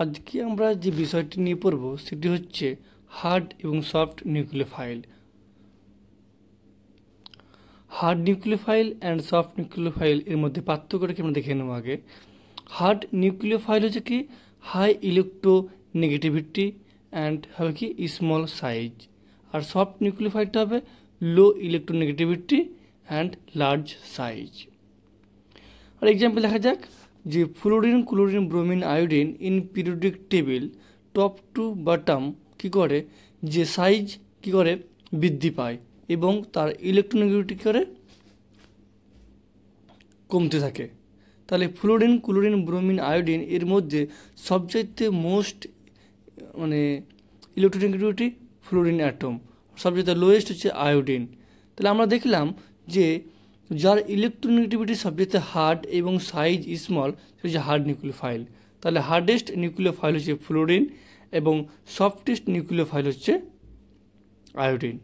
আজকে আমরা যে বিষয়টি নিয়ে পড়ব সেটি হচ্ছে হার্ড এবং soft nucleophile. Hard nucleophile and soft nucleophile এর মধ্যে পার্থক্যটাকে আমরা দেখে নেব আগে। হার্ড নিউক্লিওফাইল হচ্ছে কি হাই ইলেকট্রোনেগেটিভিটি অ্যান্ড হবে কি স্মল সাইজ, আর সফট নিউক্লিওফাইলটা হবে low electronegativity and large size. আর এক্সাম্পল দেখা যাক যে fluorine, chlorine, bromine, iodine in periodic table top to bottom কী করে, যে সাইজ কী করে বৃদ্ধি পায় এবং তার ইলেকট্রোনেগেটিভিটি করে কমতে থাকে। তাহলে ফ্লোরিন, ক্লোরিন, ব্রোমিন, আয়োডিন এর মধ্যে সবচাইতে মোস্ট ইলেকট্রোনেগেটিভিটি ফ্লোরিন অ্যাটম, সবচাইতে লোয়েস্ট হচ্ছে আয়োডিন। তাহলে আমরা দেখলাম যে যার ইলেকট্রোনেগেটিভিটি সবচেয়ে হার্ড এবং সাইজ স্মল সেটা হচ্ছে হার্ড নিউক্লিওফাইল। তাহলে হার্ডেস্ট নিউক্লিওফাইল হচ্ছে ফ্লোরিন এবং সফটেস্ট নিউক্লিওফাইল হচ্ছে আয়োডিন।